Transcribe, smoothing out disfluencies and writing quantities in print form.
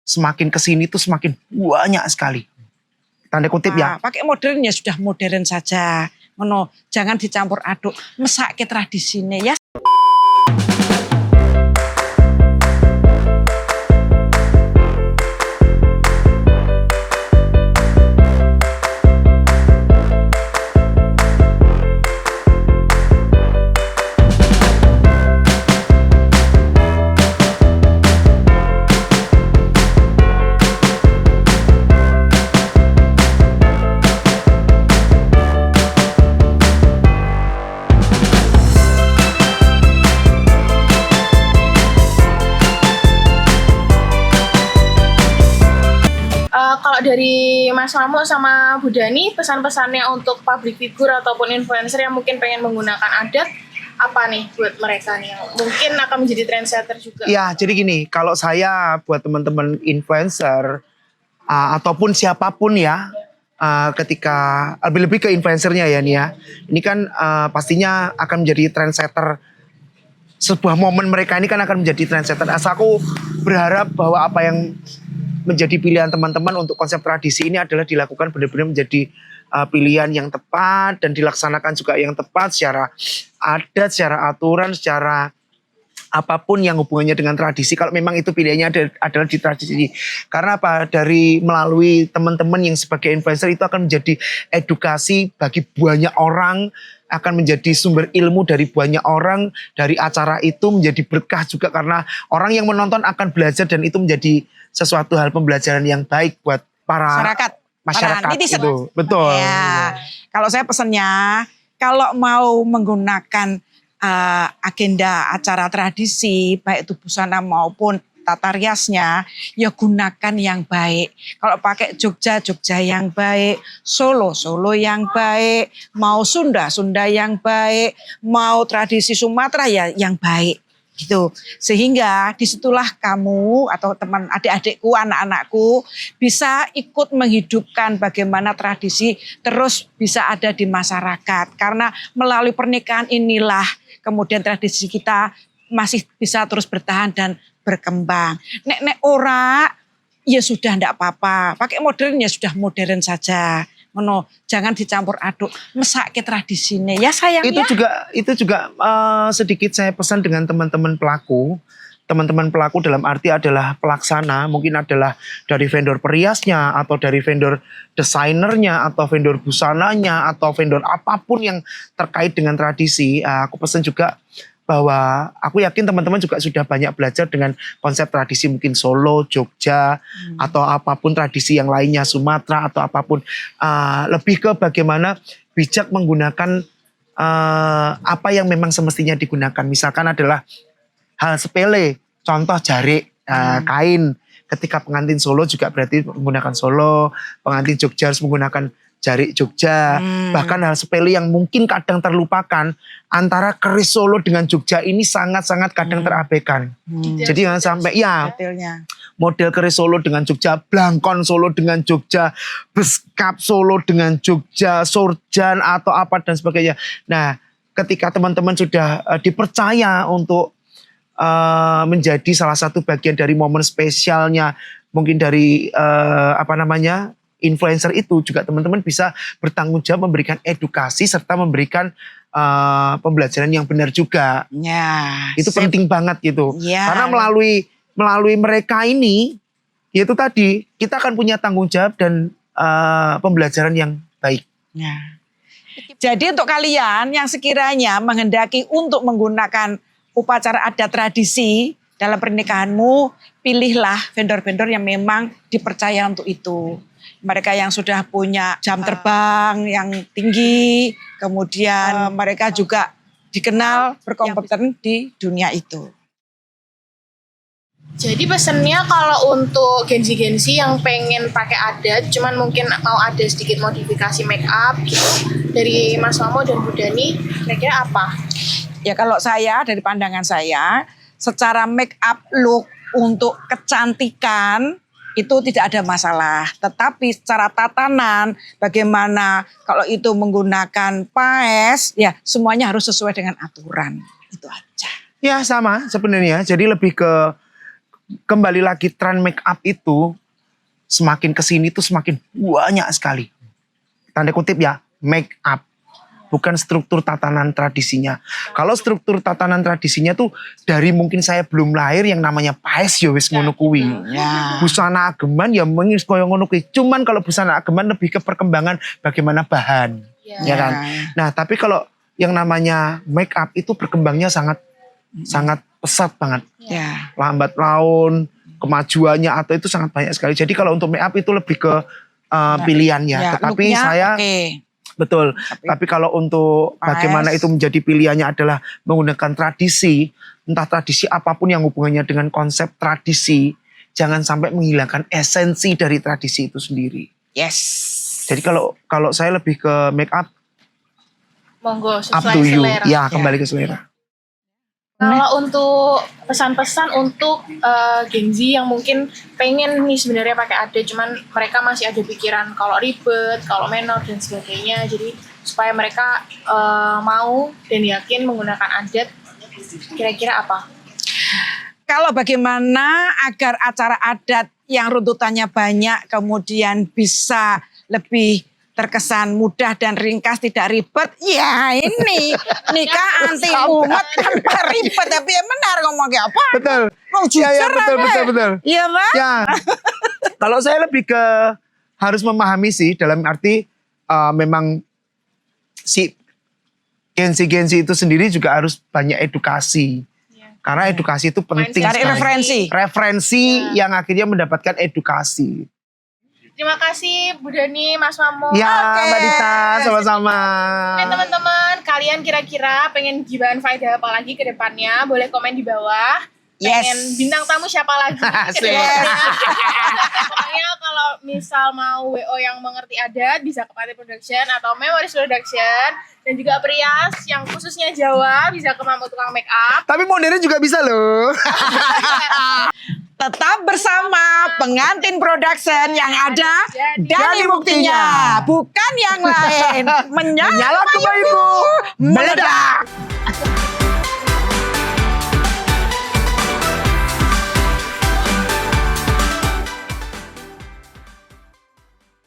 semakin kesini tuh semakin banyak sekali. Tanda kutip ya. Pakai modern ya sudah modern saja. Jangan dicampur aduk. Mesake tradisine ya. Kalau dari Mas Mamo sama Bu Dani, pesan-pesannya untuk public figure ataupun influencer yang mungkin pengen menggunakan adat, apa nih buat mereka nih yang mungkin akan menjadi trendsetter juga? Ya, jadi gini, kalau saya buat teman-teman influencer ataupun siapapun ya, ketika lebih ke influencernya ya nih ya, ini kan pastinya akan menjadi trendsetter. Sebuah momen mereka ini kan akan menjadi trendsetter. Aku berharap bahwa apa yang menjadi pilihan teman-teman untuk konsep tradisi ini adalah dilakukan benar-benar menjadi pilihan yang tepat dan dilaksanakan juga yang tepat secara adat, secara aturan, secara apapun yang hubungannya dengan tradisi. Kalau memang itu pilihannya adalah di tradisi. Karena apa? Dari melalui teman-teman yang sebagai influencer itu akan menjadi edukasi bagi banyak orang, akan menjadi sumber ilmu dari banyak orang. Dari acara itu menjadi berkah juga karena orang yang menonton akan belajar dan itu menjadi sesuatu hal pembelajaran yang baik buat para masyarakat itu. Betul. Ya. Kalau saya pesannya, kalau mau menggunakan agenda acara tradisi, baik itu busana maupun tata riasnya, ya gunakan yang baik. Kalau pakai Jogja yang baik, Solo yang baik, mau Sunda yang baik, mau tradisi Sumatera ya yang baik. Gitu. Sehingga disitulah kamu atau teman adik-adikku, anak-anakku bisa ikut menghidupkan bagaimana tradisi terus bisa ada di masyarakat. Karena melalui pernikahan inilah kemudian tradisi kita masih bisa terus bertahan dan berkembang. Nek ora ya sudah enggak apa-apa. Pakai modern ya sudah modern saja. Jangan dicampur aduk, mesake tradisine ya sayang. Itu juga sedikit saya pesan dengan teman-teman pelaku. Teman-teman pelaku dalam arti adalah pelaksana, mungkin adalah dari vendor periasnya atau dari vendor desainernya atau vendor busananya atau vendor apapun yang terkait dengan tradisi. Aku pesan juga bahwa aku yakin teman-teman juga sudah banyak belajar dengan konsep tradisi mungkin Solo, Jogja, atau apapun tradisi yang lainnya, Sumatera atau apapun. Lebih ke bagaimana bijak menggunakan apa yang memang semestinya digunakan. Misalkan adalah hal sepele, contoh jarik, kain. Ketika pengantin Solo juga berarti menggunakan Solo, pengantin Jogja harus menggunakan jarik Jogja. Bahkan hal sepele yang mungkin kadang terlupakan, antara keris Solo dengan Jogja ini sangat-sangat kadang terabaikan. Jadi jangan sampai model keris Solo dengan Jogja, blangkon Solo dengan Jogja, beskap Solo dengan Jogja, sorjan atau apa dan sebagainya. Nah, ketika teman-teman sudah dipercaya untuk menjadi salah satu bagian dari momen spesialnya, mungkin dari influencer itu juga teman-teman bisa bertanggung jawab memberikan edukasi serta memberikan pembelajaran yang benar juga. Ya, itu penting banget gitu. Ya. Karena melalui mereka ini, yaitu tadi kita akan punya tanggung jawab dan pembelajaran yang baik. Ya. Jadi untuk kalian yang sekiranya menghendaki untuk menggunakan upacara adat tradisi dalam pernikahanmu, pilihlah vendor-vendor yang memang dipercaya untuk itu. Mereka yang sudah punya jam terbang yang tinggi, kemudian mereka juga dikenal berkompeten di dunia itu. Jadi pesennya kalau untuk gensi-gensi yang pengen pakai adat, cuman mungkin mau ada sedikit modifikasi make up gitu, dari Mas Mamo dan Bu Dani, kira-kira apa? Ya kalau saya, dari pandangan saya, secara make up look untuk kecantikan itu tidak ada masalah. Tetapi secara tatanan, bagaimana kalau itu menggunakan paes, ya semuanya harus sesuai dengan aturan. Itu aja. Ya sama sebenarnya, jadi lebih ke kembali lagi tren make up itu semakin kesini tuh semakin banyak sekali. Tanda kutip ya, make up. Bukan struktur tatanan tradisinya. Kalau struktur tatanan tradisinya tuh dari mungkin saya belum lahir yang namanya paes ya wis ngono kuwi. Ya. Busana ageman ya mengis koyo ngono kuwi. Cuman kalau busana ageman lebih ke perkembangan bagaimana bahan. Ya kan? Nah, tapi kalau yang namanya make up itu berkembangnya sangat pesat banget. Ya. Lambat laun, kemajuannya atau itu sangat banyak sekali. Jadi kalau untuk make up itu lebih ke pilihannya. Ya, Tetapi looknya saya oke. betul. Tapi kalau untuk bagaimana itu menjadi pilihannya adalah menggunakan tradisi, entah tradisi apapun yang hubungannya dengan konsep tradisi, jangan sampai menghilangkan esensi dari tradisi itu sendiri. Yes. Jadi kalau saya lebih ke make up, Monggo up sesuai to you. selera. Ya, kembali ke selera. Kalau untuk pesan-pesan untuk Gen Z yang mungkin pengen nih sebenarnya pakai adat, cuman mereka masih ada pikiran kalau ribet, kalau menor dan sebagainya. Jadi supaya mereka mau dan yakin menggunakan adat, kira-kira apa? Kalau bagaimana agar acara adat yang runtutannya banyak kemudian bisa lebih terkesan mudah dan ringkas, tidak ribet. Ya ini nikah anti mumet tanpa ribet. Tapi ya benar ngomong kayak apa? Betul. Mau Ya, jujur betul. Iya Pak? Ya. Kalau saya lebih ke harus memahami sih dalam arti memang si Gen Z itu sendiri juga harus banyak edukasi. Karena edukasi itu penting Cari sekali. referensi. Referensi yang akhirnya mendapatkan edukasi. Terima kasih Bu Dani, Mas Mamo. Ya, Oke. Mbak Dita, sama-sama. Oke teman-teman, kalian kira-kira pengen gibahan faedah apa lagi ke depannya? Boleh komen di bawah. Pengen Yes. bintang tamu siapa lagi ke Asik. depannya? Pokoknya kalau misal mau WO yang mengerti adat, bisa ke Pati Production atau Memories Production. Dan juga Prias yang khususnya Jawa, bisa ke Mamu Tukang Make Up. Tapi modern juga bisa loh. Tetap bersama pengantin production yang ada Dani Dani buktinya, bukan yang lain. Menyala Nyala kembaliku, meledak.